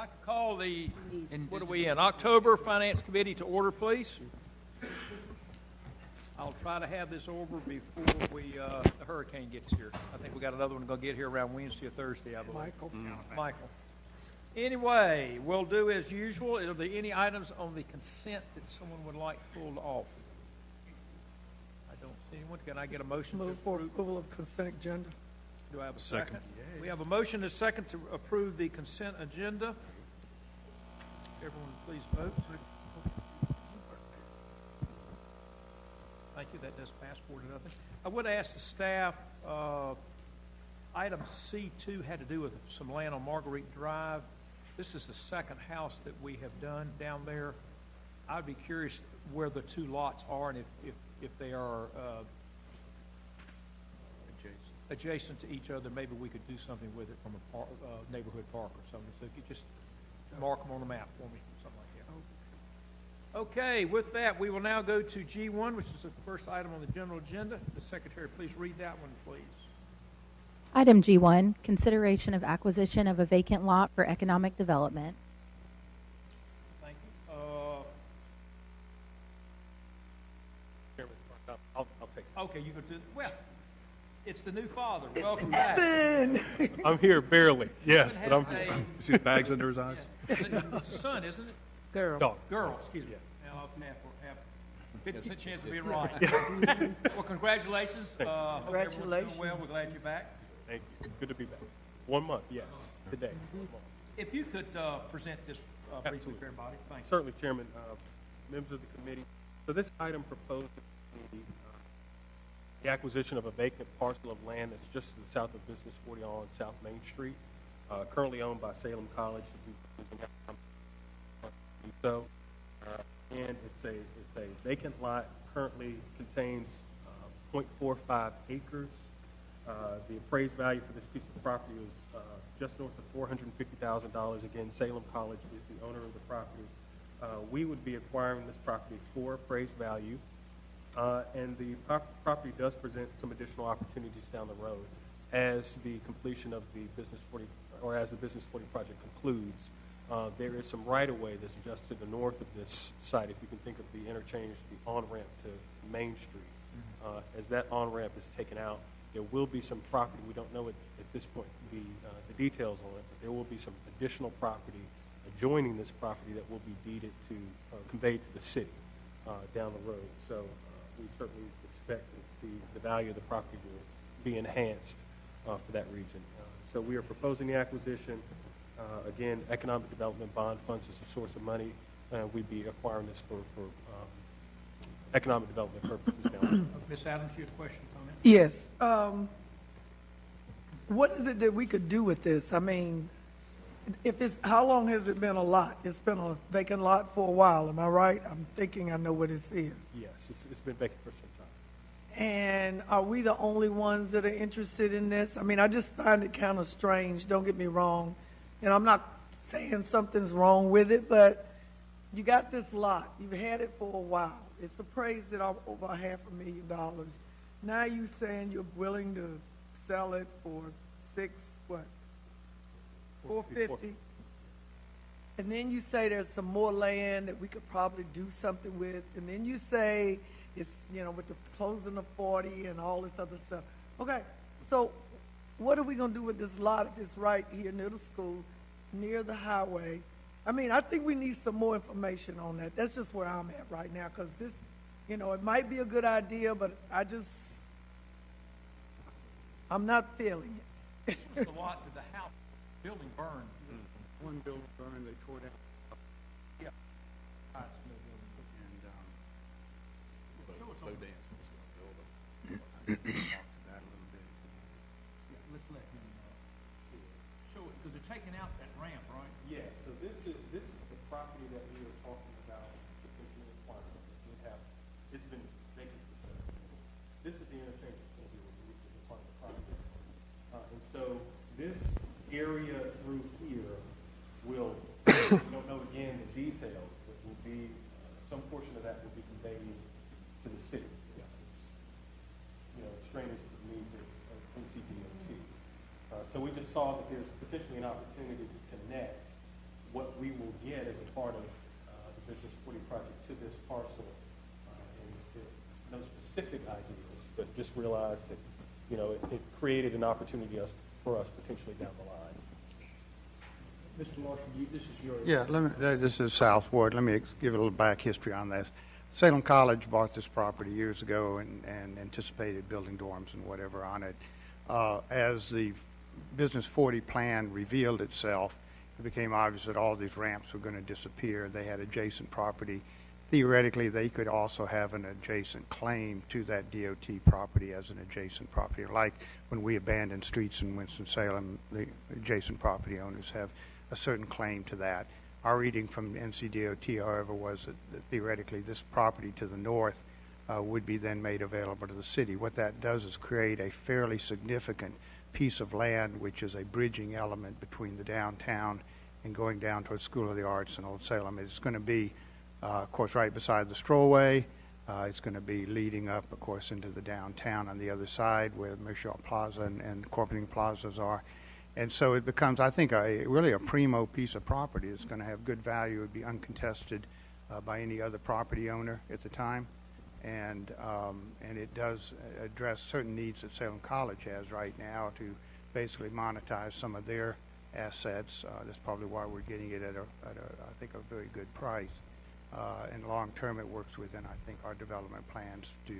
like to call what are we in, October Finance Committee to order, please. I'll try to have this over before the hurricane gets here. I think we got another one going to get here around Wednesday or Thursday, I believe. Michael. Anyway, we'll do as usual. Are there any items on the consent that someone would like pulled off? I don't see anyone. Can I get a motion to for approval of consent agenda? Do I have a second? We have a motion and a second to approve the consent agenda. Everyone, please vote. Thank you. That does pass 4-0. I would ask the staff, item C2 had to do with some land on Marguerite Drive. This is the second house that we have done down there. I'd be curious where the two lots are and if they are adjacent to each other. Maybe we could do something with it from a neighborhood park or something. So if you just mark them on the map for me, something like that. Okay, with that, we will now go to G1, which is the first item on the general agenda. The secretary, please read that one, please. Item G1, consideration of acquisition of a vacant lot for economic development. Thank you. I'll take it. Okay, you go to, well, it's the new father. Welcome back. I'm here barely, yes, but I'm here. You see the bags under his eyes? It's a son, isn't it? Dog. Girl, excuse me. I lost half 50% chance of being right. Well, congratulations. Congratulations. Well, we're glad you're back. Thank you. Good to be back. 1 month, yes, today. If you could present this briefly for everybody. Thank you. Certainly, Chairman, members of the committee. So this item proposes the acquisition of a vacant parcel of land that's just to the south of Business 40 on South Main Street, currently owned by Salem College. So, and it's a vacant lot. Currently contains 0.45 acres. The appraised value for this piece of property is just north of $450,000. Again, Salem College is the owner of the property. We would be acquiring this property for appraised value, and the property does present some additional opportunities down the road as the completion of the Business 40, or as the Business 40 project concludes. There is some right-of-way that's just to the north of this site. If you can think of the interchange, the on-ramp to Main Street, as that on-ramp is taken out, there will be some property. We don't know at this point the details on it, but there will be some additional property adjoining this property that will be deeded to, conveyed to the city down the road. So we certainly expect that the value of the property will be enhanced for that reason. So we are proposing the acquisition. Again, economic development bond funds is the source of money. We'd be acquiring this for economic development purposes now. Ms. Adams, you have a question, comment? Yes. What is it that we could do with this? I mean, how long has it been a lot? It's been a vacant lot for a while, am I right? I'm thinking I know what this is. Yes, it's been vacant for some time. And are we the only ones that are interested in this? I mean, I just find it kind of strange, don't get me wrong. And I'm not saying something's wrong with it, but you got this lot. You've had it for a while. It's appraised at over $500,000. Now you saying you're willing to sell it for $450? And then you say there's some more land that we could probably do something with. And then you say it's, with the closing of 40 and all this other stuff. Okay, so what are we going to do with this lot if it's right here near the school, near the highway? I mean, I think we need some more information on that. That's just where I'm at right now, because this, it might be a good idea, but I'm not feeling it. The lot to the house, building burned. One building burned, they tore down. Yeah. And slow dance was going to build them. That a little bit. Let's let him show it, because they're taking out that ramp, right? Yeah, so this is the property that we were talking about potentially acquiring. It's been vacant for several years. This is the interchange that we were using as part of the project. And so this area through here will, we don't know again the details, but will be, some portion of that will be conveyed to the city. Yes, it's strenuous to the needs of NCDOT. So we just saw that there's potentially an opportunity to connect what we will get as a part of the Business 40 project to this parcel, and no specific ideas, but just realize that, you know, it created an opportunity for us potentially down the line. Mr. Marshall, this is yours. Yeah, this is Southward. Let me give a little back history on this. Salem College bought this property years ago and anticipated building dorms and whatever on it. As the Business 40 plan revealed itself, it became obvious that all these ramps were going to disappear. They had adjacent property. Theoretically, they could also have an adjacent claim to that DOT property as an adjacent property. Like when we abandon streets in Winston-Salem, the adjacent property owners have a certain claim to that. Our reading from NCDOT, however, was that theoretically this property to the north would be then made available to the city. What that does is create a fairly significant piece of land, which is a bridging element between the downtown and going down towards School of the Arts and Old Salem. It's going to be, of course, right beside the strollway. It's going to be leading up, of course, into the downtown on the other side where Michelle Plaza and Corporating Plazas are. And so it becomes, I think, really a primo piece of property. It's going to have good value. It would be uncontested by any other property owner at the time. And it does address certain needs that Salem College has right now to basically monetize some of their assets. That's probably why we're getting it at I think, a very good price. And long term, it works within, I think, our development plans to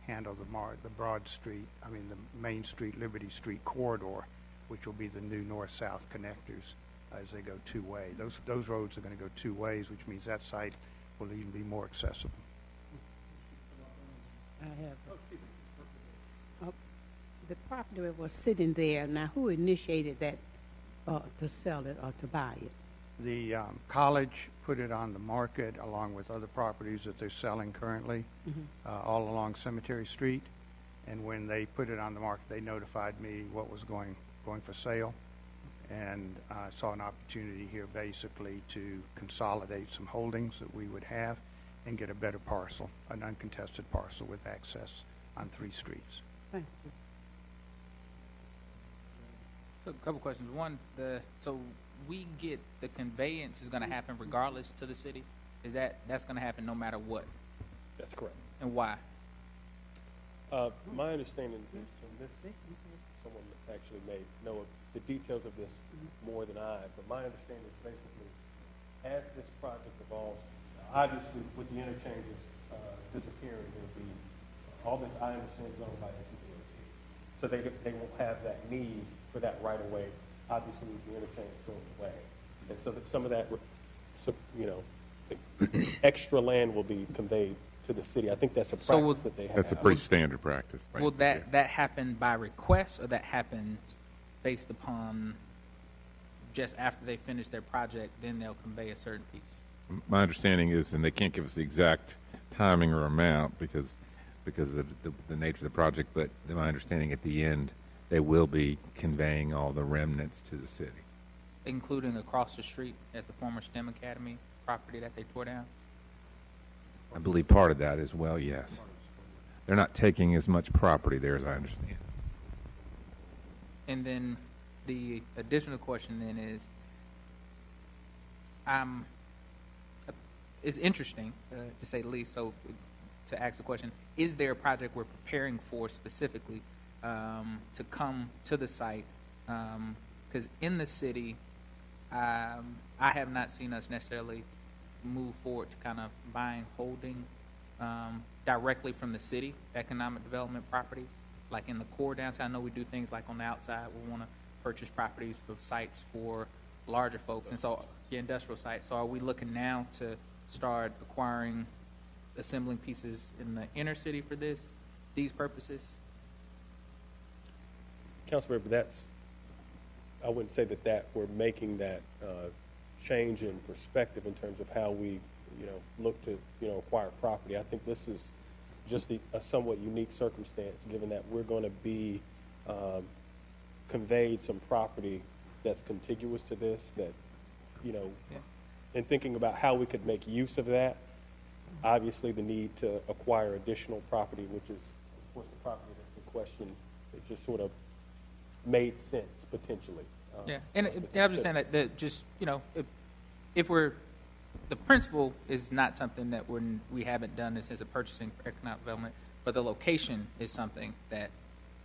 handle the Broad Street, the Main Street, Liberty Street corridor, which will be the new north-south connectors as they go two-way. Those roads are going to go two ways, which means that site will even be more accessible. I have the property that was sitting there. Now, who initiated that to sell it or to buy it? The college put it on the market along with other properties that they're selling currently, all along Cemetery Street. And when they put it on the market, they notified me what was going for sale, and I saw an opportunity here basically to consolidate some holdings that we would have and get a better parcel, an uncontested parcel with access on 3 streets. Thank you. So a couple questions. One, so we get the conveyance is going to happen regardless to the city? That's going to happen no matter what? That's correct. And why? My understanding is from this, someone actually may know the details of this more than I, but my understanding is basically as this project evolves, obviously with the interchanges disappearing, there'll be all this, I understand, is owned by NCDOT. So they won't have that need for that right of way, obviously with the interchange going away. And so that some of that, extra land will be conveyed to the city. I think that's a practice that they have. That's a pretty standard practice. Will that happen by request, or that happens based upon just after they finish their project, then they'll convey a certain piece? My understanding is, and they can't give us the exact timing or amount because of the nature of the project, but my understanding at the end, they will be conveying all the remnants to the city. Including across the street at the former STEM Academy property that they tore down? I believe part of that as well, yes. They're not taking as much property there as I understand. And then the additional question then is, it's interesting, to say the least, so to ask the question, is there a project we're preparing for specifically to come to the site? Because in the city, I have not seen us necessarily move forward to kind of buying, holding directly from the city economic development properties. Like in the core downtown, I know we do things like on the outside, we want to purchase properties for sites for larger folks, and so industrial sites. So are we looking now to start acquiring, assembling pieces in the inner city for these purposes? Councilmember, I wouldn't say that we're making that change in perspective in terms of how we, look to, acquire property. I think this is just a somewhat unique circumstance, given that we're going to be conveyed some property that's contiguous to this, that, in thinking about how we could make use of that, obviously the need to acquire additional property, which is, of course, the property that's in question, it just sort of made sense potentially. Yeah, and I'm just saying that just, the principle is not something that we haven't done this as a purchasing for economic development, but the location is something that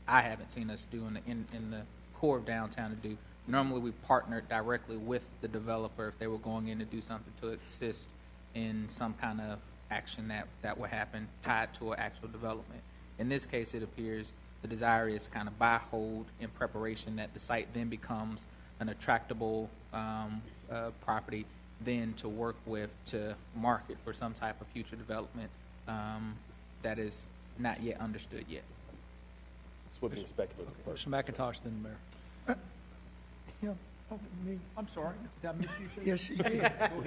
I haven't seen us do in the core of downtown to do. Normally, we partner directly with the developer if they were going in to do something to assist in some kind of action that would happen tied to an actual development. In this case, it appears the desire is kind of buy, hold in preparation that the site then becomes an attractable property then to work with to market for some type of future development that is not yet understood yet. It's what being speculative. Mr. McIntosh, then the mayor. Yeah, me. I'm sorry. Did I miss you? Too? Yes, you did. Go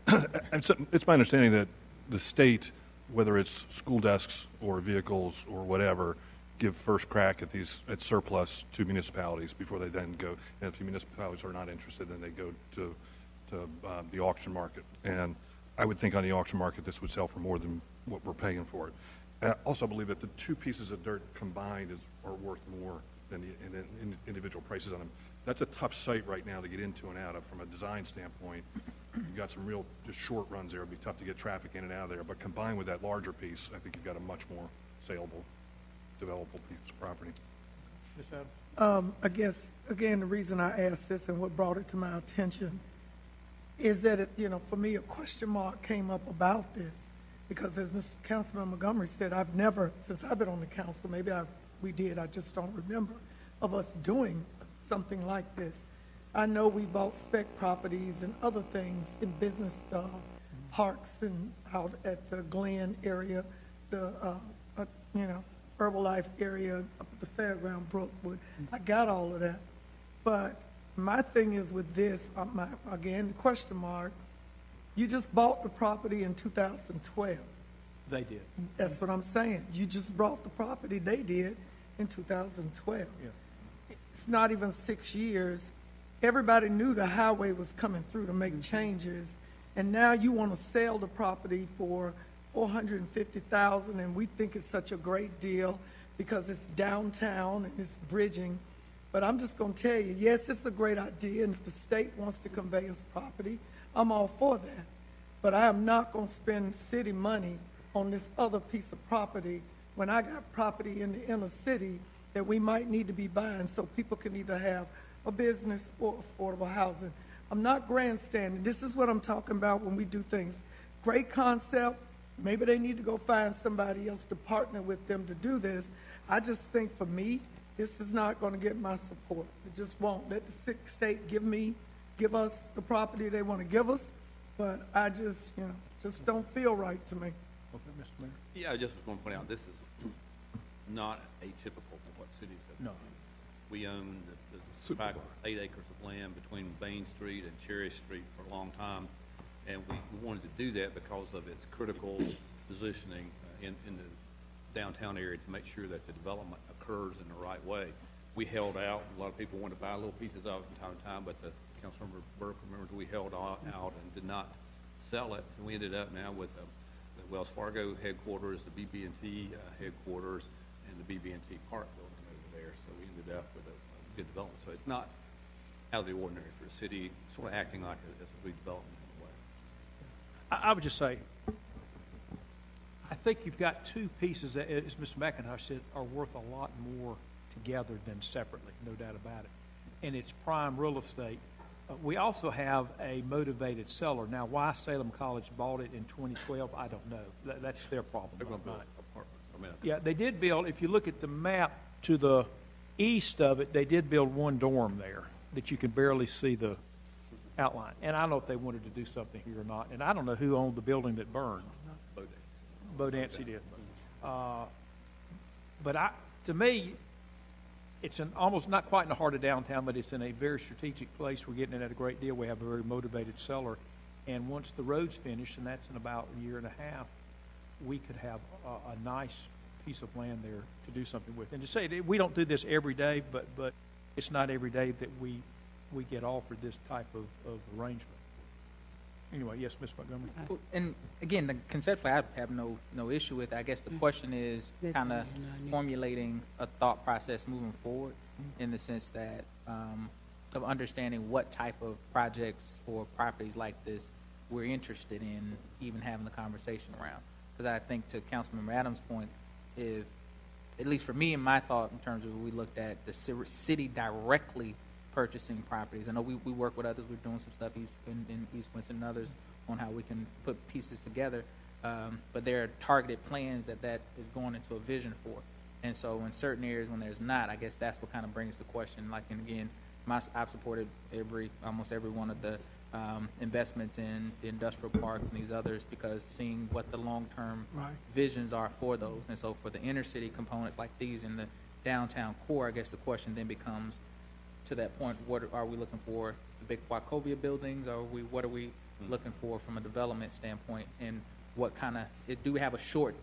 ahead. It's my understanding that the state, whether it's school desks or vehicles or whatever, give first crack at surplus to municipalities before they then go. And if the municipalities are not interested, then they go to the auction market. And I would think on the auction market this would sell for more than what we're paying for it. And I also believe that the two pieces of dirt combined are worth more than the individual prices on them. That's a tough site right now to get into and out of from a design standpoint. You've got some real just short runs there. It'd be tough to get traffic in and out of there. But combined with that larger piece, I think you've got a much more saleable, developable piece of property. Ms. Adams? I guess, again, the reason I asked this and what brought it to my attention is that, for me, a question mark came up about this. Because as Mr. Councilman Montgomery said, I've never, since I've been on the council, maybe we did, I just don't remember, of us doing something like this. I know we bought spec properties and other things in business parks and out at the Glen area, the, Herbalife area, up at the Fairground, Brookwood. I got all of that. But my thing is with this, again, question mark, you just bought the property in 2012. They did. That's what I'm saying. You just bought the property, they did, in 2012. Yeah. It's not even 6 years. Everybody knew the highway was coming through to make changes, and now you want to sell the property for $450,000, and we think it's such a great deal because it's downtown and it's bridging. But I'm just going to tell you, yes, it's a great idea, and if the state wants to convey us property, I'm all for that. But I am not going to spend city money on this other piece of property when I got property in the inner city that we might need to be buying so people can either have a business or affordable housing. I'm not grandstanding. This is what I'm talking about when we do things. Great concept. Maybe they need to go find somebody else to partner with them to do this. I just think for me, this is not going to get my support. It just won't. Let the state give us the property they want to give us, but I just don't feel right to me. Okay, Mr. Mayor? Yeah, I just was going to point out, this is not atypical of what cities have done. We own the back 8 acres of land between Bain Street and Cherry Street for a long time, and we wanted to do that because of its critical positioning in the downtown area to make sure that the development occurs in the right way. We held out. A lot of people wanted to buy little pieces of it from time to time, but the Councilmember Burke remembers we held out and did not sell it. And we ended up now with the Wells Fargo headquarters, the BB&T headquarters, and the BB&T Park building over there. So we ended up with a good development. So it's not out of the ordinary for the city, sort of acting like it as a redevelopment in a way. I would just say, I think you've got two pieces that, as Mr. McIntosh said, are worth a lot more together than separately, no doubt about it. And it's prime real estate. We also have a motivated seller. Now, why Salem College bought it in 2012, I don't know. That's their problem. They're going to build not apartments. Yeah, they did build, if you look at the map to the east of it, they did build one dorm there that you can barely see the outline. And I don't know if they wanted to do something here or not. And I don't know who owned the building that burned. Bodancy did. But to me, it's almost not quite in the heart of downtown, but it's in a very strategic place. We're getting it at a great deal. We have a very motivated seller. And once the road's finished, and that's in about a year and a half, we could have a nice piece of land there to do something with. And to say that we don't do this every day, but it's not every day that we get offered this type of arrangement. Anyway, yes, Ms. Montgomery. Well, and again, conceptually, I have no issue with it. I guess the question is kind of formulating a thought process moving forward, in the sense that of understanding what type of projects or properties like this we're interested in even having the conversation around. Because I think to Councilmember Adams' point, if, at least for me and my thought in terms of we looked at the city directly purchasing properties. I know we work with others. We're doing some stuff in East Winston and others on how we can put pieces together. But there are targeted plans that is going into a vision for. And so in certain areas when there's not, I guess that's what kind of brings the question. Like, and again, I've supported almost every one of the investments in the industrial parks and these others, because seeing what the long-term visions are for those. And so for the inner city components like these in the downtown core, I guess the question then becomes, to that point, what are we looking for? The big Wachovia buildings? What are we looking for from a development standpoint? And what kind of, do we have a short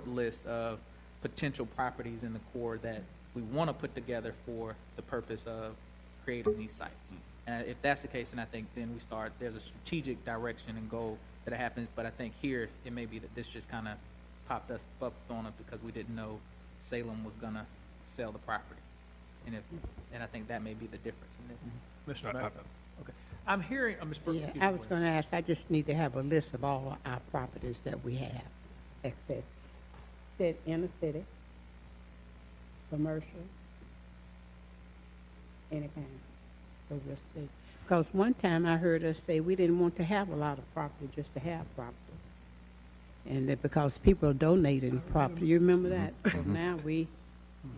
list of potential properties in the core that we want to put together for the purpose of creating these sites? And if that's the case, then I think then there's a strategic direction and goal that happens. But I think here, it may be that this just kind of popped us up on it because we didn't know Salem was going to sell the property. And I think that may be the difference in this. Mr. Mayor. Okay. I'm hearing, Ms. Brooks. Yeah, I was going to ask, I just need to have a list of all our properties that we have. Except, said inner city, commercial, any kind. So we'll see. Because one time I heard us say we didn't want to have a lot of property just to have property. And that because people are donating property. You remember that? So now we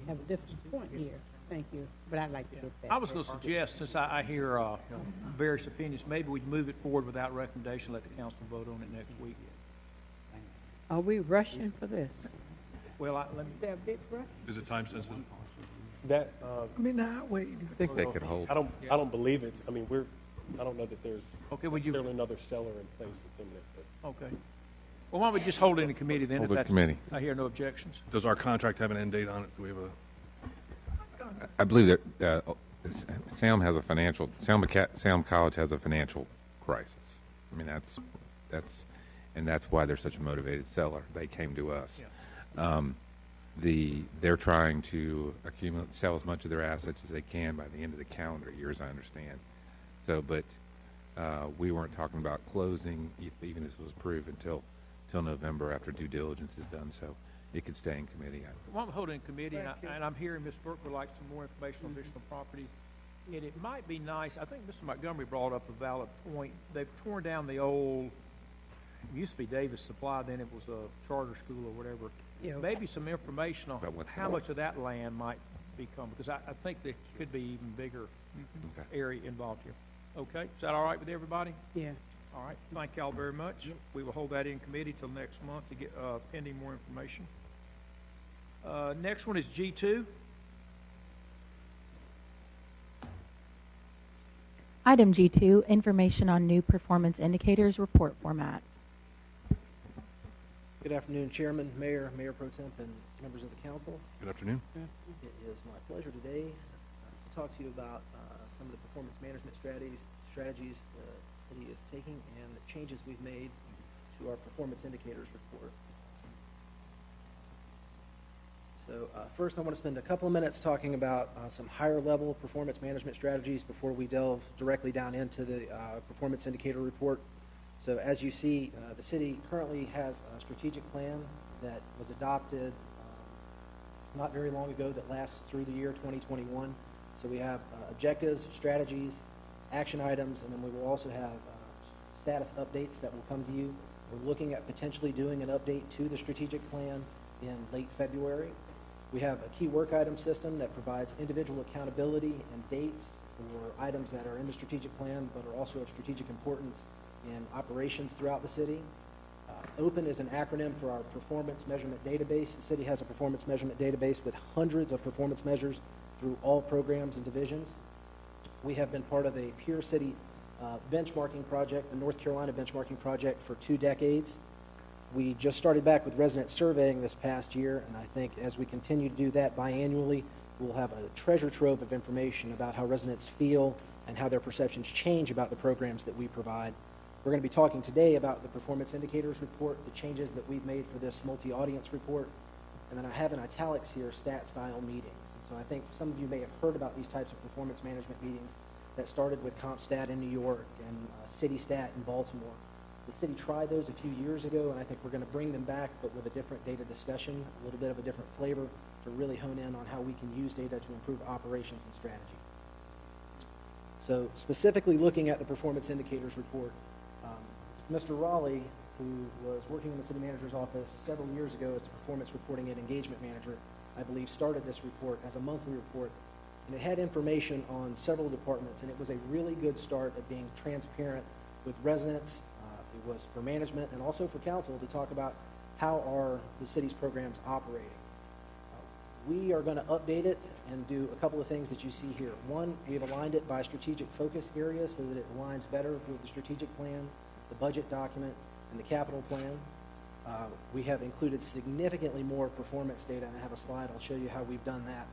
have a different point here. Thank you. But I'd like to get that. I was going to suggest, since I hear various opinions, maybe we'd move it forward without recommendation, let the council vote on it next week. Are we rushing for this? Well, Is there a big rush? Is it time sensitive? That, I mean, not waiting. I think they could hold. I don't believe it. I mean, I don't know that there's Okay, would you? necessarily another seller in place that's imminent. But Okay. Well, why don't we just hold it in the committee then? Hold if it that's- committee. I hear no objections. Does our contract have an end date on it? Do we have a? I believe that Salem College has a financial crisis. I mean, that's why they're such a motivated seller. They came to us. Yeah. They're trying to sell as much of their assets as they can by the end of the calendar year, as I understand. So, but we weren't talking about closing, even if it was approved, until November after due diligence is done. So it could stay in committee. Well, I'm holding in committee, and I'm hearing Ms. Burke would like some more information on additional properties. And it might be nice, I think Mr. Montgomery brought up a valid point. They've torn down the old, it used to be Davis Supply, then it was a charter school or whatever. Yeah. Maybe some information on About what's how going much of that land might become, because I think there could be even bigger Okay. area involved here. Okay, is that all right with everybody? Yeah. All right, thank y'all very much. We will hold that in committee till next month to get pending more information. Next one is G2. Item G2, information on new performance indicators report format. Good afternoon, Chairman, Mayor, Mayor Pro Temp, and members of the council. Good afternoon. It is my pleasure today to talk to you about some of the performance management strategies the city is taking and the changes we've made to our performance indicators report. So first I want to spend a couple of minutes talking about some higher level performance management strategies before we delve directly down into the performance indicator report. So as you see, the city currently has a strategic plan that was adopted not very long ago that lasts through the year 2021. So we have objectives, strategies, action items, and then we will also have status updates that will come to you. We're looking at potentially doing an update to the strategic plan in late February. We have a key work item system that provides individual accountability and dates for items that are in the strategic plan but are also of strategic importance in operations throughout the city. OPEN is an acronym for our performance measurement database. The city has a performance measurement database with hundreds of performance measures through all programs and divisions. We have been part of a peer city benchmarking project, the North Carolina benchmarking project, for 2 decades. We just started back with resident surveying this past year, and I think as we continue to do that biannually, we'll have a treasure trove of information about how residents feel and how their perceptions change about the programs that we provide. We're going to be talking today about the performance indicators report, the changes that we've made for this multi-audience report, and then I have in italics here stat style meetings. And So I think some of you may have heard about these types of performance management meetings that started with CompStat in New York and CityStat in Baltimore. The city tried those a few years ago, and I think we're going to bring them back, but with a different data discussion, a little bit of a different flavor to really hone in on how we can use data to improve operations and strategy. So specifically looking at the performance indicators report, Mr. Raleigh, who was working in the city manager's office several years ago as the performance reporting and engagement manager, I believe started this report as a monthly report, and it had information on several departments, and it was a really good start at being transparent with residents. It was for management and also for council to talk about how are the city's programs operating. We are going to update it and do a couple of things that you see here. One, we've aligned it by strategic focus area so that it aligns better with the strategic plan, the budget document, and the capital plan. We have included significantly more performance data, and I have a slide. I'll show you how we've done that.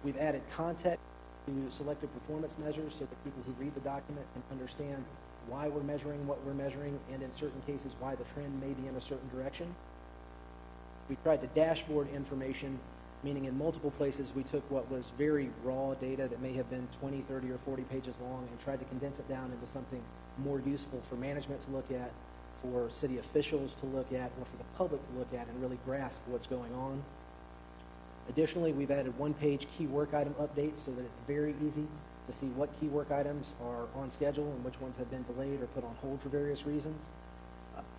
We've added context to selected performance measures so that people who read the document can understand why we're measuring what we're measuring, and in certain cases why the trend may be in a certain direction. We tried to dashboard information, meaning in multiple places we took what was very raw data that may have been 20, 30, or 40 pages long and tried to condense it down into something more useful for management to look at, for city officials to look at, or for the public to look at and really grasp what's going on. Additionally, we've added one-page key work item updates so that it's very easy to see what key work items are on schedule and which ones have been delayed or put on hold for various reasons.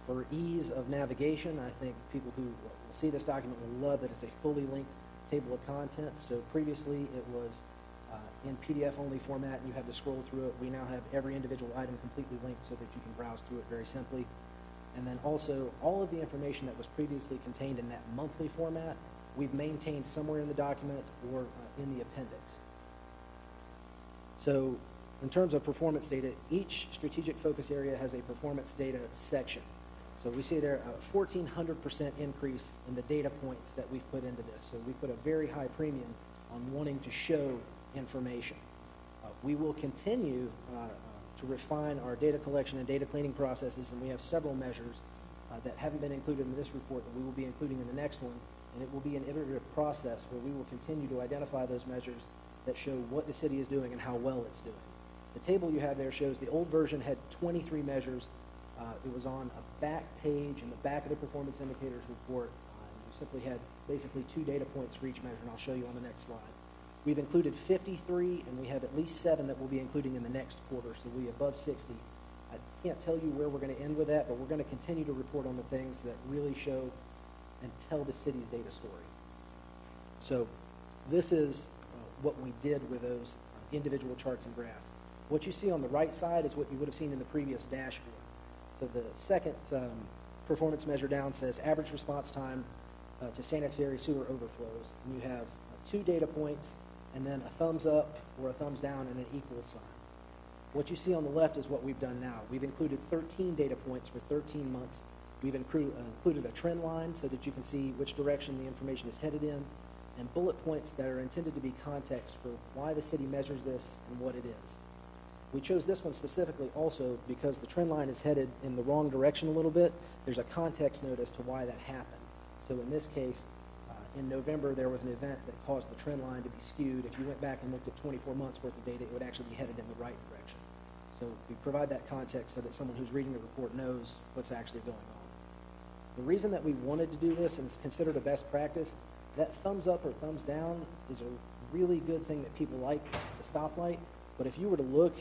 For ease of navigation, I think people who will see this document will love that it's a fully linked table of contents. So previously it was in PDF-only format, and you had to scroll through it. We now have every individual item completely linked so that you can browse through it very simply. And then also, all of the information that was previously contained in that monthly format, we've maintained somewhere in the document or in the appendix. So in terms of performance data, each strategic focus area has a performance data section. So we see there a 1,400% increase in the data points that we've put into this. So we put a very high premium on wanting to show information. We will continue to refine our data collection and data cleaning processes, and we have several measures that haven't been included in this report that we will be including in the next one, and it will be an iterative process where we will continue to identify those measures that show what the city is doing and how well it's doing. The table you have there shows the old version had 23 measures. It was on a back page in the back of the performance indicators report. You simply had basically 2 data points for each measure, and I'll show you on the next slide. We've included 53, and we have at least 7 that we'll be including in the next quarter, so we'll be above 60. I can't tell you where we're going to end with that, but we're going to continue to report on the things that really show and tell the city's data story. So this is what we did with those individual charts and graphs. What you see on the right side is what you would have seen in the previous dashboard. So the second performance measure down says average response time to sanitary sewer overflows. And you have 2 data points and then a thumbs up or a thumbs down and an equal sign. What you see on the left is what we've done now. We've included 13 data points for 13 months. We've included a trend line so that you can see which direction the information is headed in, and bullet points that are intended to be context for why the city measures this and what it is. We chose this one specifically also because the trend line is headed in the wrong direction a little bit. There's a context note as to why that happened. So in this case, in November, there was an event that caused the trend line to be skewed. If you went back and looked at 24 months worth of data, it would actually be headed in the right direction. So we provide that context so that someone who's reading the report knows what's actually going on. The reason that we wanted to do this, and it's considered a best practice, that thumbs up or thumbs down is a really good thing that people like, the stoplight. But if you were to look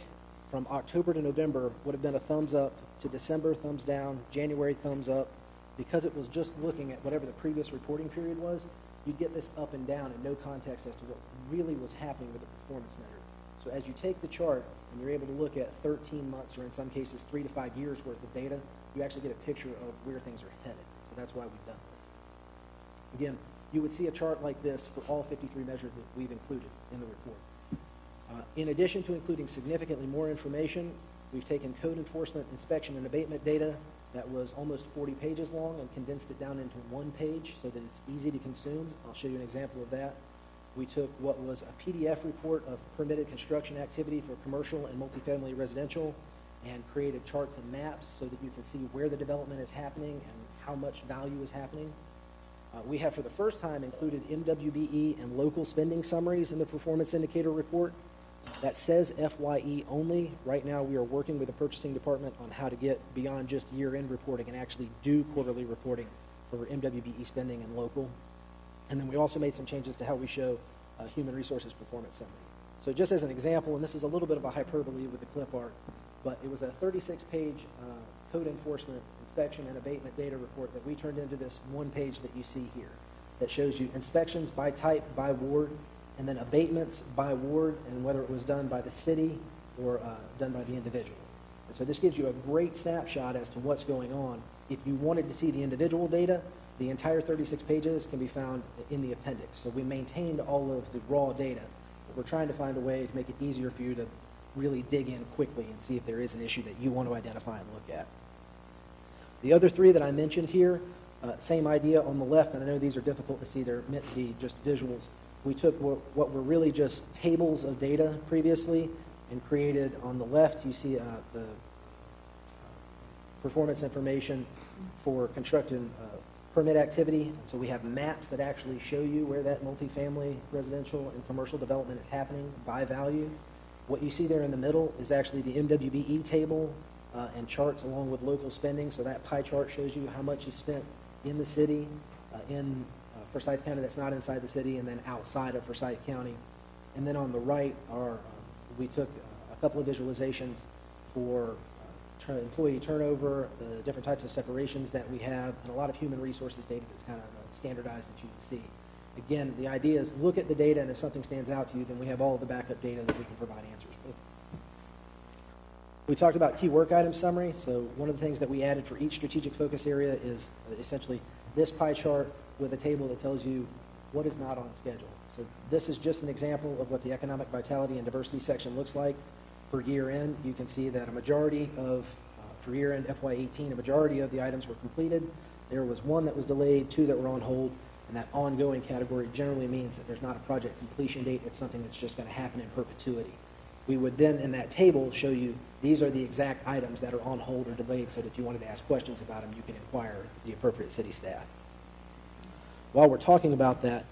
from October to November, would have been a thumbs up, to December, thumbs down, January, thumbs up. Because it was just looking at whatever the previous reporting period was, you'd get this up and down and no context as to what really was happening with the performance measure. So as you take the chart and you're able to look at 13 months or in some cases 3 to 5 years worth of data, you actually get a picture of where things are headed. So that's why we've done this. Again, you would see a chart like this for all 53 measures that we've included in the report. In addition to including significantly more information, we've taken code enforcement, inspection, and abatement data that was almost 40 pages long and condensed it down into 1 page so that it's easy to consume. I'll show you an example of that. We took what was a PDF report of permitted construction activity for commercial and multifamily residential and created charts and maps so that you can see where the development is happening and how much value is happening. We have for the first time included MWBE and local spending summaries in the performance indicator report. That says FYE only. Right now we are working with the purchasing department on how to get beyond just year-end reporting and actually do quarterly reporting for MWBE spending and local. And then we also made some changes to how we show human resources performance summary. So just as an example, and this is a little bit of a hyperbole with the clip art, but it was a 36-page code enforcement inspection and abatement data report that we turned into this one page that you see here that shows you inspections by type, by ward, and then abatements by ward, and whether it was done by the city or done by the individual. And so this gives you a great snapshot as to what's going on. If you wanted to see the individual data, the entire 36 pages can be found in the appendix. So we maintained all of the raw data, but we're trying to find a way to make it easier for you to really dig in quickly and see if there is an issue that you want to identify and look at. The other three that I mentioned here, same idea on the left, and I know these are difficult to see, they're meant to be just visuals. We took what were really just tables of data previously and created on the left, you see the performance information for construction permit activity. And so we have maps that actually show you where that multifamily, residential, and commercial development is happening by value. What you see there in the middle is actually the MWBE table and charts along with local spending. So that pie chart shows you how much is spent in the city, in Forsyth County that's not inside the city, and then outside of Forsyth County. And then on the right are, we took a couple of visualizations for employee turnover, the different types of separations that we have, and a lot of human resources data that's kind of standardized that you can see. Again, the idea is look at the data, and if something stands out to you, then we have all of the backup data that we can provide answers with. We talked about key work item summary. So one of the things that we added for each strategic focus area is essentially this pie chart with a table that tells you what is not on schedule. So this is just an example of what the economic vitality and diversity section looks like for year end. You can see that a majority of, for year end FY18, a majority of the items were completed. There was one that was delayed, two that were on hold, and that ongoing category generally means that there's not a project completion date. It's something that's just going to happen in perpetuity. We would then, in that table, show you these are the exact items that are on hold or delayed so that if you wanted to ask questions about them, you can inquire the appropriate city staff. While we're talking about that,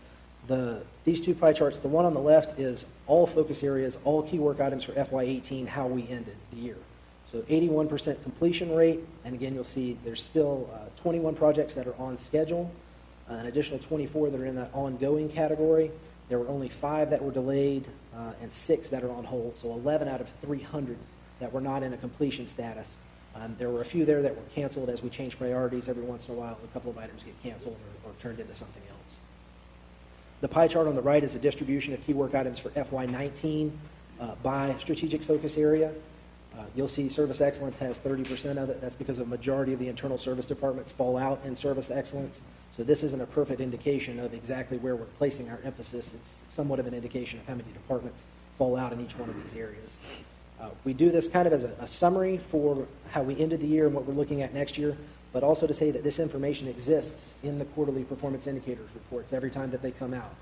these two pie charts, the one on the left is all focus areas, all key work items for FY18, how we ended the year. So 81% completion rate, and again, you'll see there's still 21 projects that are on schedule, an additional 24 that are in that ongoing category. There were only 5 that were delayed and 6 that are on hold, so 11 out of 300 that were not in a completion status. There were a few there that were canceled as we change priorities every once in a while. A couple of items get canceled or turned into something else. The pie chart on the right is a distribution of key work items for FY19 by strategic focus area. You'll see service excellence has 30% of it. That's because a majority of the internal service departments fall out in service excellence. So this isn't a perfect indication of exactly where we're placing our emphasis. It's somewhat of an indication of how many departments fall out in each one of these areas. We do this kind of as a summary for how we ended the year and what we're looking at next year, but also to say that this information exists in the quarterly performance indicators reports every time that they come out.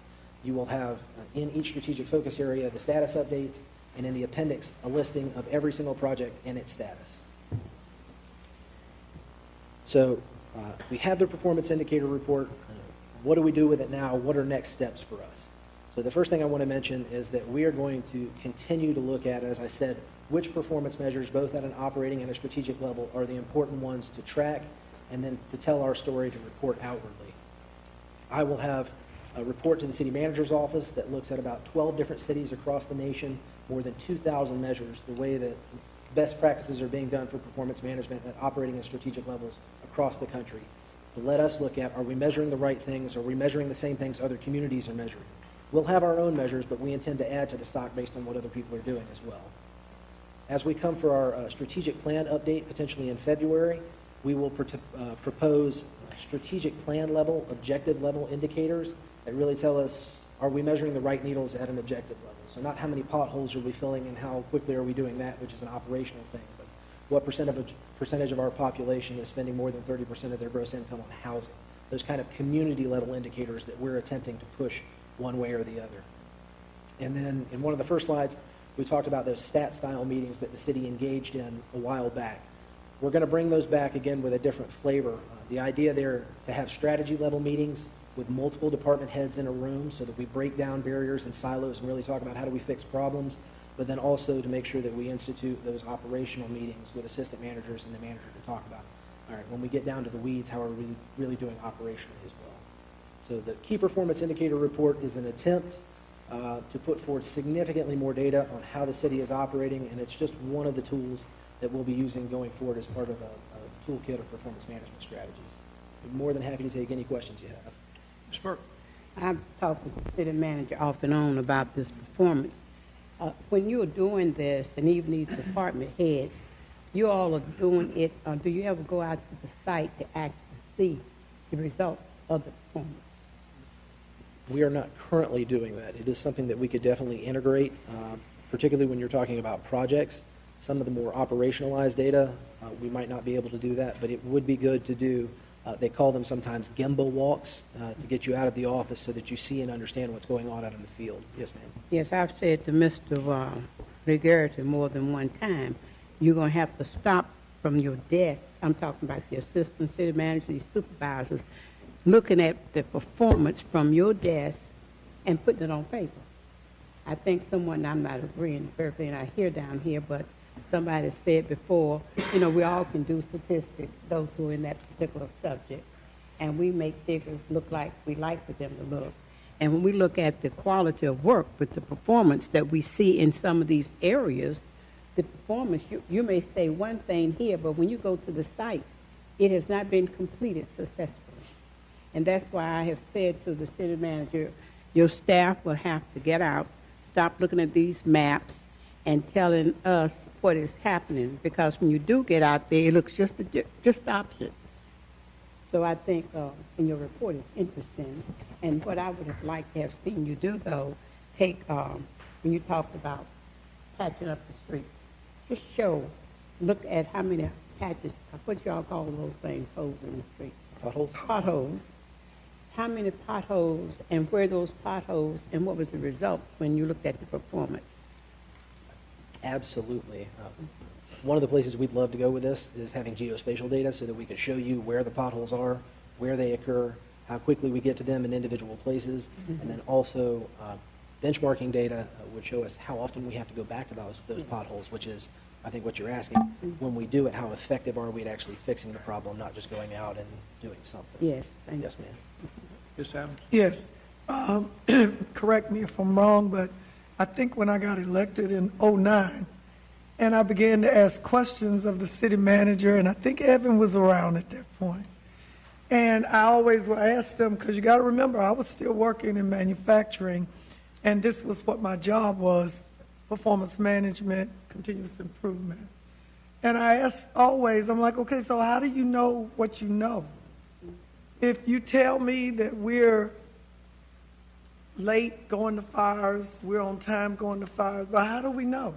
You will have in each strategic focus area the status updates, and in the appendix a listing of every single project and its status. So we have the performance indicator report. What do we do with it now? What are next steps for us? So the first thing I want to mention is that we are going to continue to look at, as I said, which performance measures, both at an operating and a strategic level, are the important ones to track and then to tell our story to report outwardly. I will have a report to the city manager's office that looks at about 12 different cities across the nation, more than 2,000 measures, the way that best practices are being done for performance management at operating and strategic levels across the country. To let us look at, are we measuring the right things? Are we measuring the same things other communities are measuring? We'll have our own measures, but we intend to add to the stock based on what other people are doing as well. As we come for our strategic plan update, potentially in February, we will propose strategic plan level, objective level indicators that really tell us, are we measuring the right needles at an objective level? So not how many potholes are we filling and how quickly are we doing that, which is an operational thing, but what percentage of our population is spending more than 30% of their gross income on housing? Those kind of community level indicators that we're attempting to push one way or the other. And then in one of the first slides, we talked about those stat style meetings that the city engaged in a while back. We're going to bring those back again with a different flavor. The idea there to have strategy level meetings with multiple department heads in a room so that we break down barriers and silos and really talk about how do we fix problems, but then also to make sure that we institute those operational meetings with assistant managers and the manager to talk about, all right, when we get down to the weeds, how are we really doing operationally as well. So the key performance indicator report is an attempt to put forward significantly more data on how the city is operating, and it's just one of the tools that we'll be using going forward as part of a toolkit of performance management strategies. I'm more than happy to take any questions you have. Ms. Burke. I've talked with the city manager off and on about this performance. When you're doing this, and even these department heads, you all are doing it, do you ever go out to the site to actually see the results of the performance? We are not currently doing that. It is something that we could definitely integrate, particularly when you're talking about projects. Some of the more operationalized data, we might not be able to do that, but it would be good to do. They call them sometimes gimbal walks to get you out of the office so that you see and understand what's going on out in the field. Yes, ma'am. Yes, I've said to Mr. Regarity more than one time, you're going to have to stop from your desk. I'm talking about the assistant city manager, these supervisors, looking at the performance from your desk and putting it on paper. I think someone, I'm not agreeing with everything I hear down here, but somebody said before, you know, we all can do statistics, those who are in that particular subject, and we make figures look like we like for them to look. And when we look at the quality of work with the performance that we see in some of these areas, the performance, you may say one thing here, but when you go to the site, it has not been completed successfully. And that's why I have said to the city manager, your staff will have to get out, stop looking at these maps and telling us what is happening, because when you do get out there, it looks just opposite. So I think in your report is interesting. And what I would have liked to have seen you do, though, take, when you talked about patching up the streets, just look at how many patches, what y'all call those things, holes in the streets? Potholes? Potholes. How many potholes and where those potholes, and what was the results when you looked at the performance? Absolutely. One of the places we'd love to go with this is having geospatial data so that we could show you where the potholes are, where they occur, how quickly we get to them in individual places, and then also benchmarking data would show us how often we have to go back to those potholes, which is, I think, what you're asking. When we do it, how effective are we at actually fixing the problem, not just going out and doing something? Yes, thank you. Yes, ma'am. Ms. Adams? Yes. Correct me if I'm wrong, but I think when I got elected in '09, and I began to ask questions of the city manager, and I think Evan was around at that point. And I always would ask them, because you got to remember, I was still working in manufacturing, and this was what my job was, performance management, continuous improvement. And I asked always, I'm like, okay, so how do you know what you know? If you tell me that we're late going to fires, we're on time going to fires, but how do we know?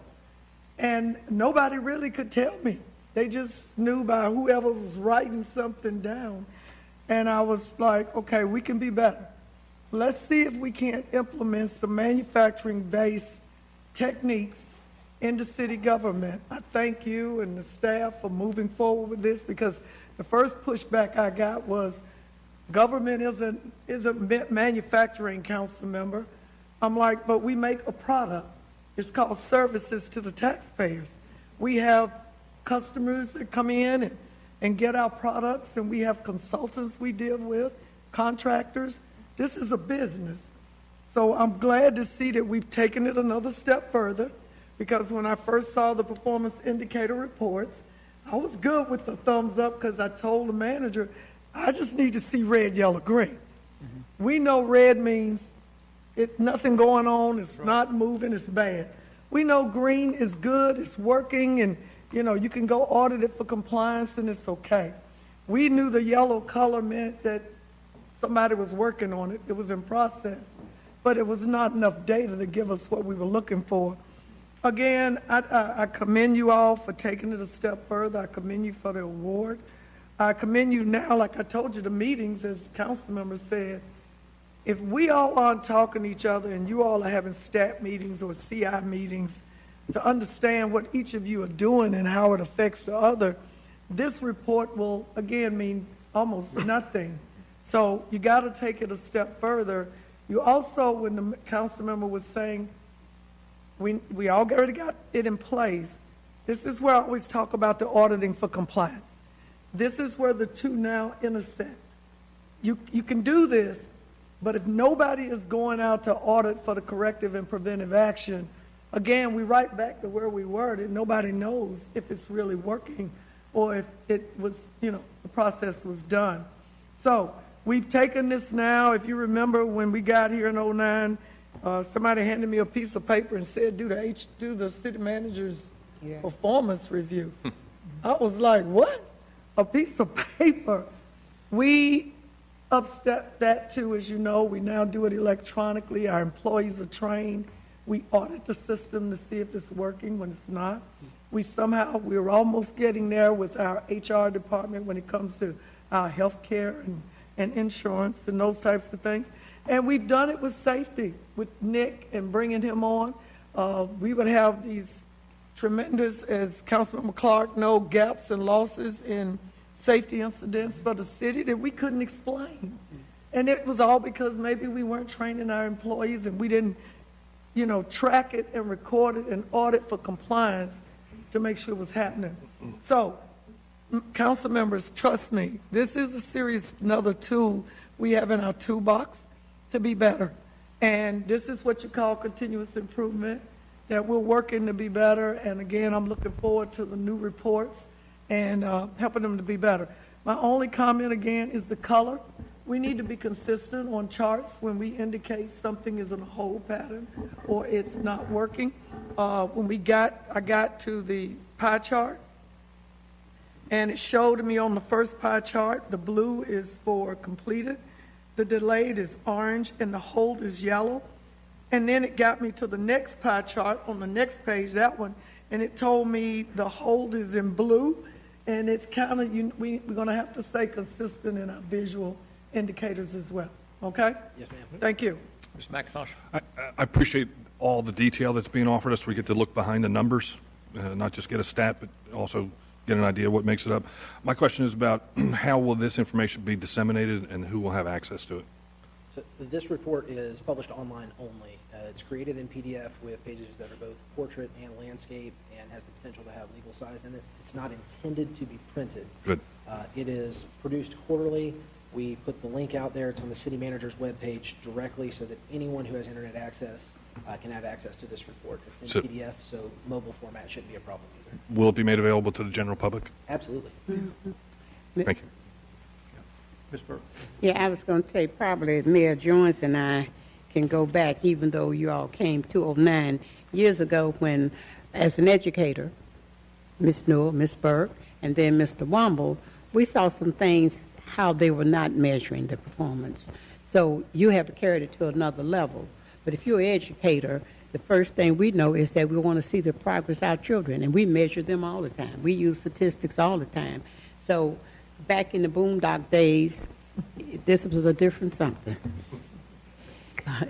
And nobody really could tell me. They just knew by whoever was writing something down. And I was like, okay, we can be better. Let's see if we can't implement some manufacturing-based techniques into city government. I thank you and the staff for moving forward with this, because the first pushback I got was government isn't manufacturing, council member. I'm like, but we make a product. It's called services to the taxpayers. We have customers that come in and get our products, and we have consultants we deal with, contractors. This is a business. So I'm glad to see that we've taken it another step further, because when I first saw the performance indicator reports, I was good with the thumbs up, because I told the manager, I just need to see red, yellow, green. Mm-hmm. We know red means it's nothing going on, it's not moving, it's bad. We know green is good, it's working, and you know, you can go audit it for compliance and it's okay. We knew the yellow color meant that somebody was working on it, it was in process, but it was not enough data to give us what we were looking for. Again, I commend you all for taking it a step further. I commend you for the award. I commend you now, like I told you, the meetings, as council members said, if we all aren't talking to each other and you all are having stat meetings or CI meetings to understand what each of you are doing and how it affects the other, this report will, again, mean almost nothing. So you got to take it a step further. You also, when the council member was saying, we already got it in place, this is where I always talk about the auditing for compliance. This is where the two now intersect. You can do this, but if nobody is going out to audit for the corrective and preventive action, again, we right back to where we were, that nobody knows if it's really working or if it was, the process was done. So we've taken this now. If you remember when we got here in 2009, somebody handed me a piece of paper and said, do the city manager's performance review. I was like, what? A piece of paper. We upstepped that too, as you know. We now do it electronically. Our employees are trained. We audit the system to see if it's working when it's not. We're almost getting there with our HR department when it comes to our health care and insurance and those types of things. And we've done it with safety, with Nick and bringing him on. We would have these tremendous, as Councilmember Clark knows, gaps and losses in safety incidents for the city that we couldn't explain. And it was all because maybe we weren't training our employees and we didn't, track it and record it and audit for compliance to make sure it was happening. So, council members, trust me, this is another tool we have in our toolbox to be better. And this is what you call continuous improvement, that we're working to be better. And again, I'm looking forward to the new reports and helping them to be better. My only comment again is the color. We need to be consistent on charts when we indicate something is in a hold pattern or it's not working. I got to the pie chart, and it showed me on the first pie chart, the blue is for completed, the delayed is orange, and the hold is yellow. And then it got me to the next pie chart on the next page, that one, and it told me the hold is in blue, and it's kind of, we're going to have to stay consistent in our visual indicators as well. Okay? Yes, ma'am. Thank you. Mr. McIntosh. I appreciate all the detail that's being offered us. We get to look behind the numbers, not just get a stat, but also get an idea of what makes it up. My question is about how will this information be disseminated and who will have access to it? So this report is published online only. It's created in PDF with pages that are both portrait and landscape and has the potential to have legal size in it. It's not intended to be printed. Good. It is produced quarterly. We put the link out there. It's on the city manager's webpage directly so that anyone who has internet access can have access to this report. It's in PDF, so mobile format shouldn't be a problem either. Will it be made available to the general public? Absolutely. Thank you. Ms. Burke. Yeah, I was going to say probably Mayor Jones and I can go back, even though you all came 209 years ago when, as an educator, Ms. Newell, Ms. Burke, and then Mr. Womble, we saw some things, how they were not measuring the performance. So you have carried it to another level. But if you're an educator, the first thing we know is that we want to see the progress of our children, and we measure them all the time. We use statistics all the time. So back in the Boondock days, this was a different something.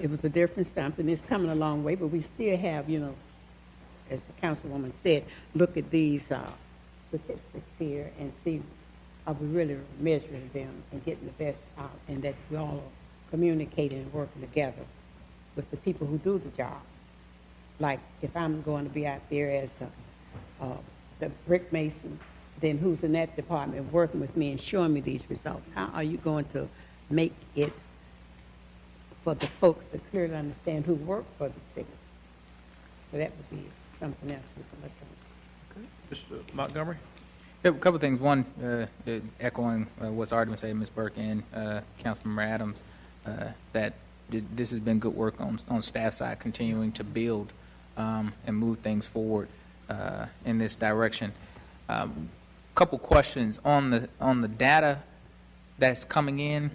It was a different something. It's coming a long way, but we still have, as the councilwoman said, look at these statistics here and see are we really measuring them and getting the best out, and that we all are communicating and working together with the people who do the job. Like if I'm going to be out there as the brick mason, then who's in that department working with me and showing me these results? How are you going to make it for the folks to clearly understand who work for the city? So that would be something else we can look at. Mr. Montgomery. Yeah, a couple of things. One, echoing what's already been said, Ms. Burke and Councilmember Adams, that this has been good work on staff side, continuing to build and move things forward in this direction. Couple questions on the data that's coming in.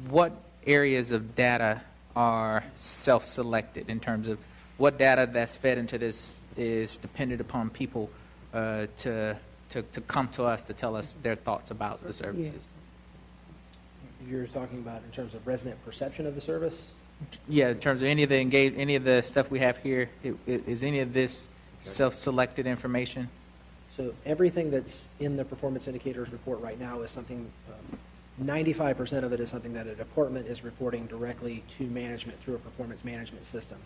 What areas of data are self-selected in terms of what data that's fed into this is dependent upon people to come to us to tell us their thoughts about the services? Yes. You're talking about in terms of resident perception of the service? Yeah, in terms of any of the stuff we have here, is any of this self-selected information? So everything that's in the performance indicators report right now is something 95% of it is something that a department is reporting directly to management through a performance management system.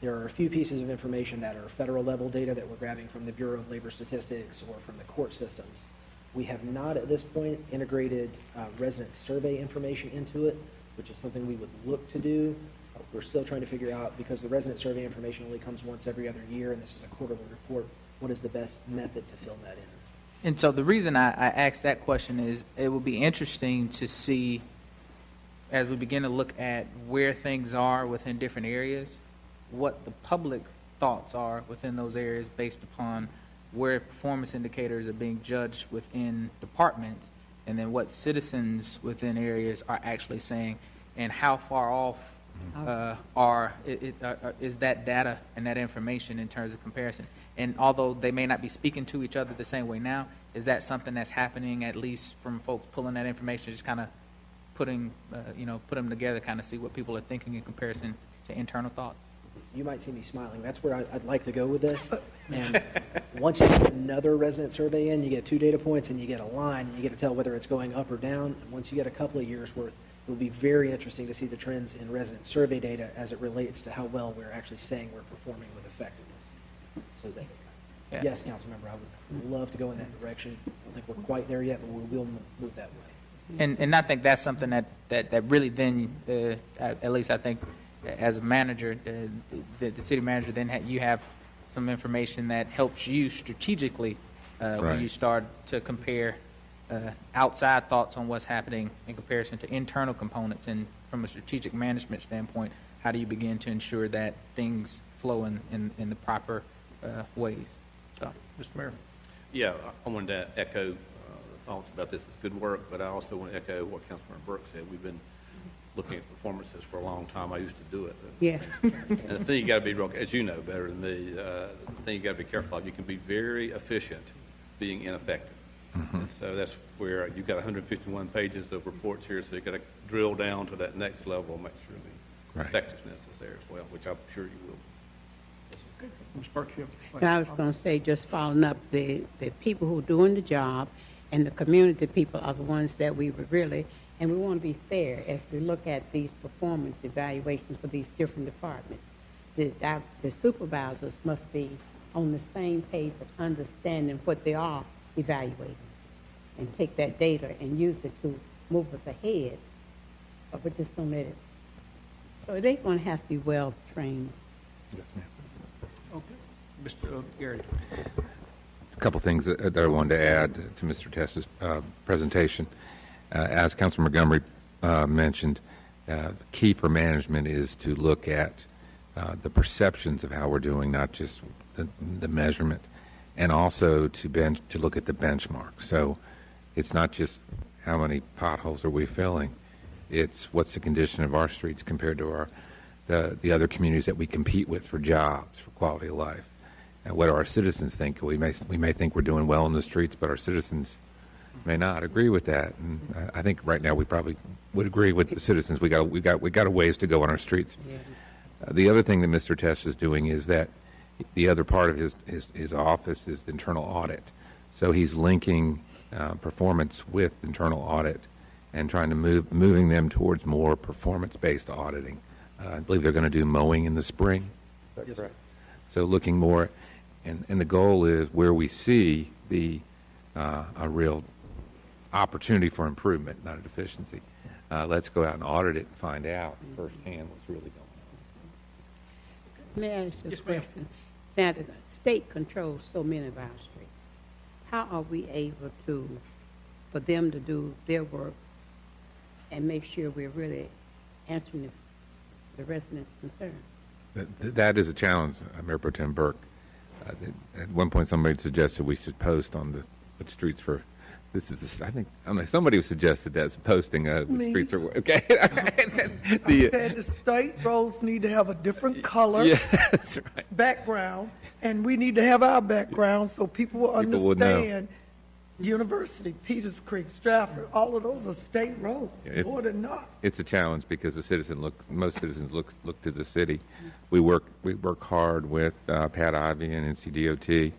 There are a few pieces of information that are federal level data that we're grabbing from the Bureau of Labor Statistics or from the court systems. We have not at this point integrated resident survey information into it, which is something we would look to do. We're still trying to figure out, because the resident survey information only comes once every other year, and this is a quarterly report, what is the best method to fill that in. And so the reason I asked that question is it will be interesting to see, as we begin to look at where things are within different areas, what the public thoughts are within those areas based upon where performance indicators are being judged within departments, and then what citizens within areas are actually saying, and how far off is that data and that information in terms of comparison. And although they may not be speaking to each other the same way now, is that something that's happening, at least from folks pulling that information, just kind of putting them together, kind of see what people are thinking in comparison to internal thoughts? You might see me smiling. That's where I'd like to go with this. And once you get another resident survey in, you get 2 data points and you get a line, and you get to tell whether it's going up or down. And once you get a couple of years worth, it will be very interesting to see the trends in resident survey data as it relates to how well we're actually saying we're performing with effectiveness. So that, yes, Councilmember, I would love to go in that direction. I don't think we're quite there yet, but we will move that way. And I think that's something that really then, at least I think, as a manager, the city manager, then you have some information that helps you strategically when you start to compare outside thoughts on what's happening in comparison to internal components. And from a strategic management standpoint, how do you begin to ensure that things flow in the proper ways? So, Mr. Mayor. Yeah, I wanted to echo the thoughts about this. It's good work, but I also want to echo what Councilman Burke said. We've been looking at performances for a long time. I used to do it. Yeah. And the thing you got to be real, as you know better than me, the thing you got to be careful of, you can be very efficient being ineffective. Mm-hmm. And so that's where you've got 151 pages of reports here, so you got to drill down to that next level and make sure the effectiveness is there as well, which I'm sure you will. Ms. Burke, you have And I was going to say, just following up, the people who are doing the job and the community people are the ones that we would really, and we want to be fair as we look at these performance evaluations for these different departments. The supervisors must be on the same page of understanding what they are evaluating and take that data and use it to move us ahead. But just don't let it. So they're going to have to be well trained. Yes, ma'am. Okay. Mr. Garrett. A couple things that I wanted to add to Mr. Testa's presentation. As Councilman Montgomery mentioned, the key for management is to look at the perceptions of how we're doing, not just the measurement, and also to look at the benchmark. So it's not just how many potholes are we filling, it's what's the condition of our streets compared to the other communities that we compete with for jobs, for quality of life. And what do our citizens think? We may think we're doing well in the streets, but our citizens may not agree with that. And I think right now we probably would agree with the citizens. We got a ways to go on our streets. Yeah. The other thing that Mr. Test is doing is that the other part of his office is the internal audit. So he's linking performance with internal audit and trying to moving them towards more performance-based auditing. I believe they're going to do mowing in the spring. Yes, sir. So looking more, and the goal is where we see a real opportunity for improvement, not a deficiency. Let's go out and audit it and find out firsthand what's really going on. May I ask you a question? Now, the state controls so many of our streets. How are we able for them to do their work and make sure we're really answering the residents' concerns? That is a challenge, Mayor Pro Tem Burke. At one point, somebody suggested we should post on the streets for. This is, I don't know. Somebody suggested that posting the streets are okay. I said the state roads need to have a different color that's right. background, and we need to have our background so people will understand. University, Peters Creek, Stratford, all of those are state roads, more than not. It's a challenge because most citizens look to the city. We work hard with Pat Ivy and NCDOT,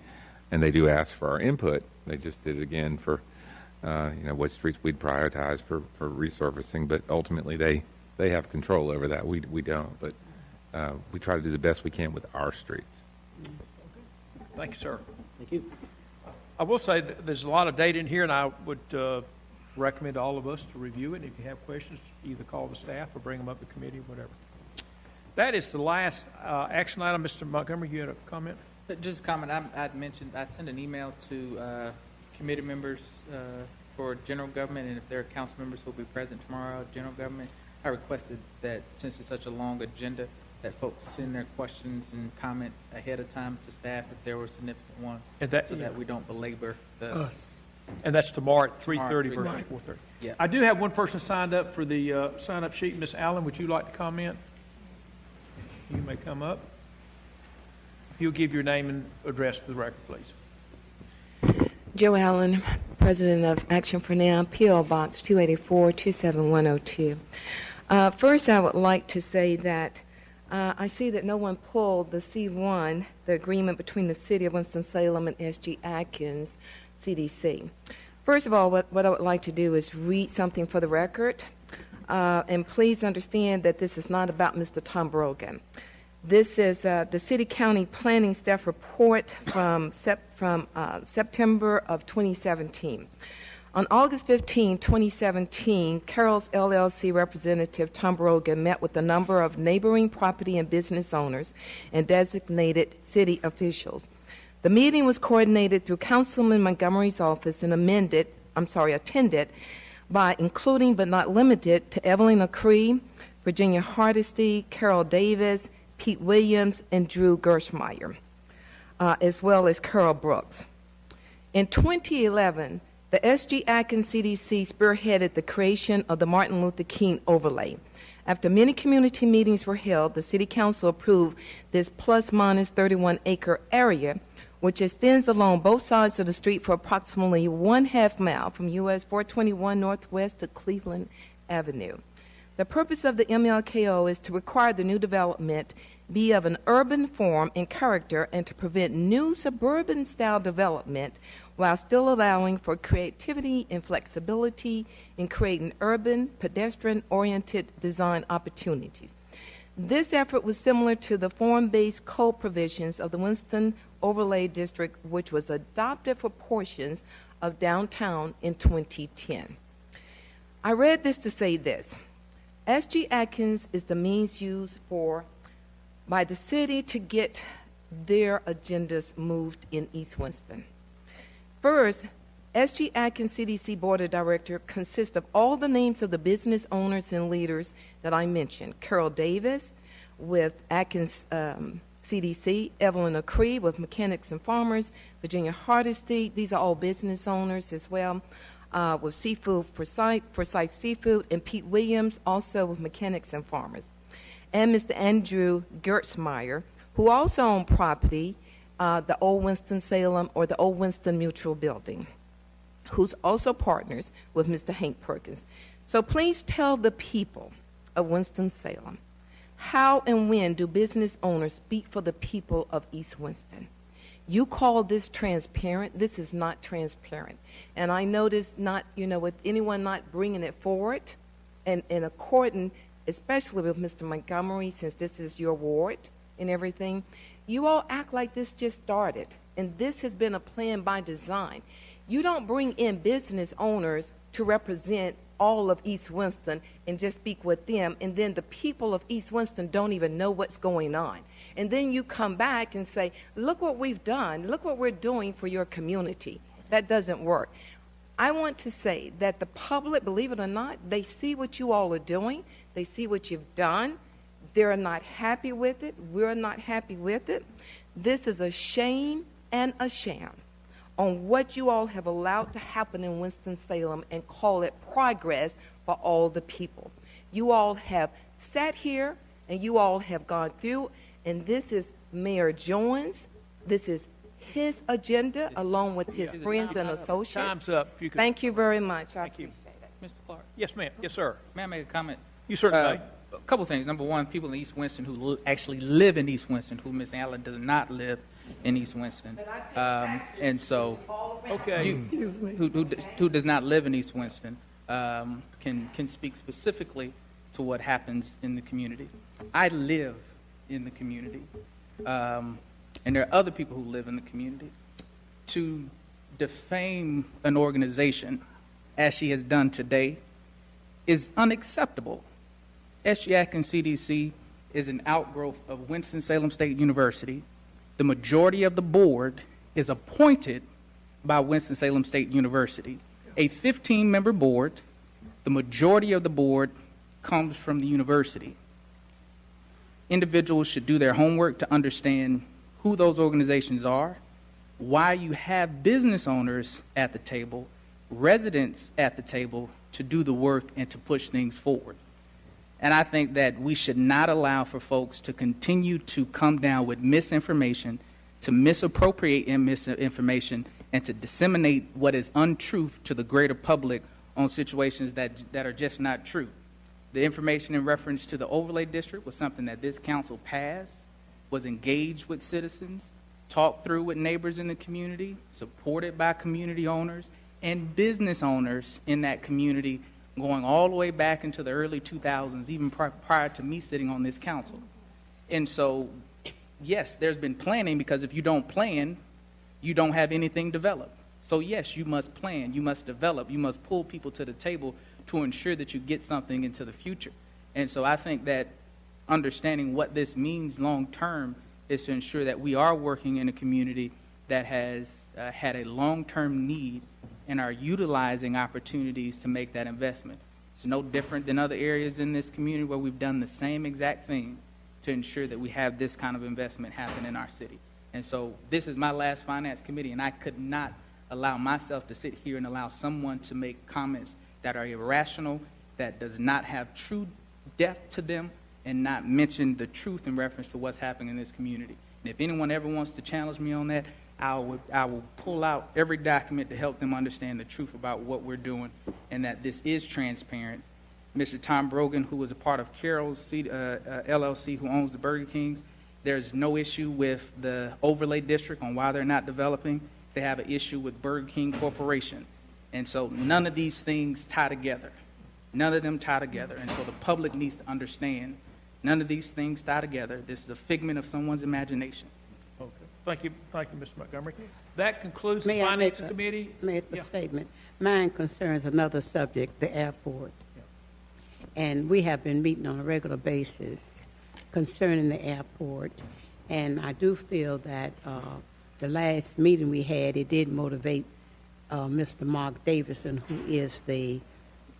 and they do ask for our input. They just did it again for what streets we'd prioritize for resurfacing, but ultimately they have control over that. We don't, but we try to do the best we can with our streets. Thank you, sir. Thank you. I will say that there's a lot of data in here, and I would recommend all of us to review it. If you have questions, either call the staff or bring them up to committee, whatever. That is the last action item. Mr. Montgomery, you had a comment? Just a comment. I mentioned I sent an email to committee members for general government, and if there are council members who will be present tomorrow, general government, I requested that since it's such a long agenda, that folks send their questions and comments ahead of time to staff if there were significant ones, that we don't belabor the. And that's tomorrow at 3:30 versus 4:30. Yeah. I do have one person signed up for the sign-up sheet. Miss Allen, would you like to comment? You may come up. If you'll give your name and address for the record, please. Joe Allen, President of Action for Now, P.O. Box 284, 27102. First, I would like to say that I see that no one pulled the C1, the agreement between the City of Winston-Salem and S.G. Atkins, CDC. First of all, what I would like to do is read something for the record. And please understand that this is not about Mr. Tom Brogan. This is the City County Planning Staff Report from September of 2017. On August 15, 2017, Carroll's LLC representative Tom Brogan met with a number of neighboring property and business owners and designated city officials. The meeting was coordinated through Councilman Montgomery's office and attended by including but not limited to Evelyn Acree, Virginia Hardesty, Carol Davis, Pete Williams, and Drew Gershmeyer, as well as Carol Brooks. In 2011, the S.G. Atkins CDC spearheaded the creation of the Martin Luther King overlay. After many community meetings were held, the City Council approved this plus-minus 31-acre area, which extends along both sides of the street for approximately 1/2 mile from US 421 Northwest to Cleveland Avenue. The purpose of the MLKO is to require the new development be of an urban form and character and to prevent new suburban-style development while still allowing for creativity and flexibility in creating urban, pedestrian-oriented design opportunities. This effort was similar to the form-based code provisions of the Winston Overlay District, which was adopted for portions of downtown in 2010. I read this to say this. S.G. Atkins is the means used by the city to get their agendas moved in East Winston. First, S.G. Atkins CDC Board of Directors consists of all the names of the business owners and leaders that I mentioned. Carol Davis with Atkins CDC, Evelyn Acree with Mechanics and Farmers, Virginia Hardesty, these are all business owners as well, with Seafood Forsyth Seafood, and Pete Williams, also with Mechanics and Farmers. And Mr. Andrew Gertzmeyer, who also own property, the Old Winston-Salem or the Old Winston Mutual Building, who's also partners with Mr. Hank Perkins. So please tell the people of Winston-Salem, how and when do business owners speak for the people of East Winston? You call this transparent. This is not transparent. And I noticed with anyone not bringing it forward and in accordance, especially with Mr. Montgomery, since this is your ward and everything, you all act like this just started. And this has been a plan by design. You don't bring in business owners to represent all of East Winston and just speak with them, and then the people of East Winston don't even know what's going on. And then you come back and say, look what we've done, look what we're doing for your community. That doesn't work. I want to say that the public, believe it or not, they see what you all are doing, they see what you've done, they're not happy with it, we're not happy with it. This is a shame and a sham on what you all have allowed to happen in Winston-Salem and call it progress for all the people. You all have sat here and you all have gone through, and this is Mayor Jones. This is his agenda along with his friends and associates. Time's up. Thank you very much. Thank you. Mr. Clark. Yes, ma'am. Yes, sir. May I make a comment? You certainly may. A couple of things. Number one, people in East Winston who actually live in East Winston, who Ms. Allen does not live, in East Winston. And so, Okay. who does not live in East Winston can speak specifically to what happens in the community. I live in the community, and there are other people who live in the community. To defame an organization, as she has done today, is unacceptable. SGAC and CDC is an outgrowth of Winston-Salem State University. The majority of the board is appointed by Winston-Salem State University. A 15-member board, the majority of the board comes from the university. Individuals should do their homework to understand who those organizations are, why you have business owners at the table, residents at the table to do the work and to push things forward. And I think that we should not allow for folks to continue to come down with misinformation, to misappropriate misinformation, and to disseminate what is untruth to the greater public on situations that are just not true. The information in reference to the overlay district was something that this council passed, was engaged with citizens, talked through with neighbors in the community, supported by community owners and business owners in that community, going all the way back into the early 2000s, even prior to me sitting on this council. And so, yes, there's been planning, because if you don't plan, you don't have anything developed. So yes, you must plan, you must develop, you must pull people to the table to ensure that you get something into the future. And so I think that understanding what this means long term is to ensure that we are working in a community that has had a long-term need and are utilizing opportunities to make that investment. It's no different than other areas in this community where we've done the same exact thing to ensure that we have this kind of investment happen in our city. And so this is my last finance committee, and I could not allow myself to sit here and allow someone to make comments that are irrational, that does not have true depth to them, and not mention the truth in reference to what's happening in this community. And if anyone ever wants to challenge me on that, I will pull out every document to help them understand the truth about what we're doing, and that this is transparent. Mr. Tom Brogan, who was a part of Carroll's LLC, who owns the Burger Kings, there's no issue with the overlay district on why they're not developing. They have an issue with Burger King Corporation. And so none of these things tie together. None of them tie together. And so the public needs to understand none of these things tie together. This is a figment of someone's imagination. Okay. Thank you, Mr. Montgomery. That concludes the Finance Committee. May I make a statement? Mine concerns another subject, the airport. Yeah. And we have been meeting on a regular basis concerning the airport. And I do feel that the last meeting we had, it did motivate Mr. Mark Davison, who is the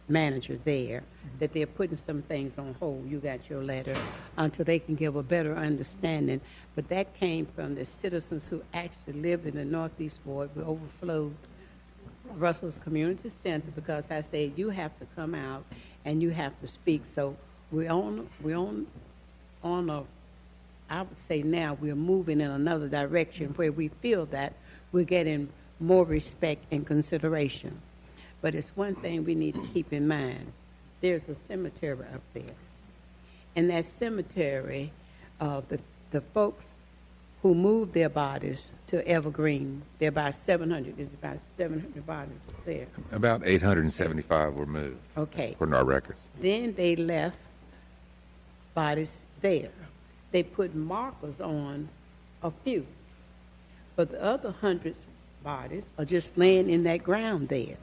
manager there, that they're putting some things on hold. You got your letter, until they can give a better understanding. But that came from the citizens who actually live in the Northeast Ward. We overflowed Russell's Community Center, because I said you have to come out and you have to speak. So we're on a, I would say now we're moving in another direction where we feel that we're getting more respect and consideration. But it's one thing we need to keep in mind. There's a cemetery up there. And that cemetery, the folks who moved their bodies to Evergreen, there are about 700. There's about 700 bodies there. About 875 were moved. Okay. According to our records. Then they left bodies there. They put markers on a few. But the other 100 bodies are just laying in that ground there.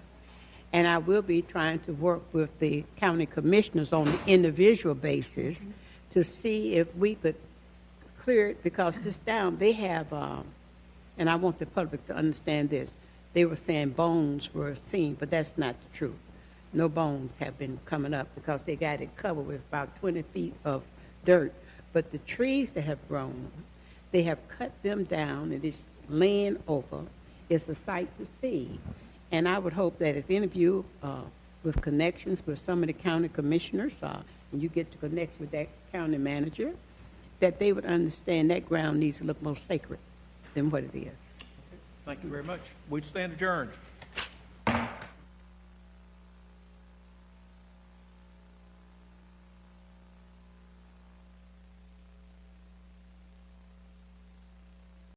And I will be trying to work with the county commissioners on an individual basis to see if we could clear it, because this down, they have, and I want the public to understand this, they were saying bones were seen, but that's not the truth. No bones have been coming up, because they got it covered with about 20 feet of dirt. But the trees that have grown, they have cut them down, and it's laying over. It's a sight to see. And I would hope that if any of you with connections with some of the county commissioners, and you get to connect with that county manager, that they would understand that ground needs to look more sacred than what it is. Thank you very much. We stand adjourned.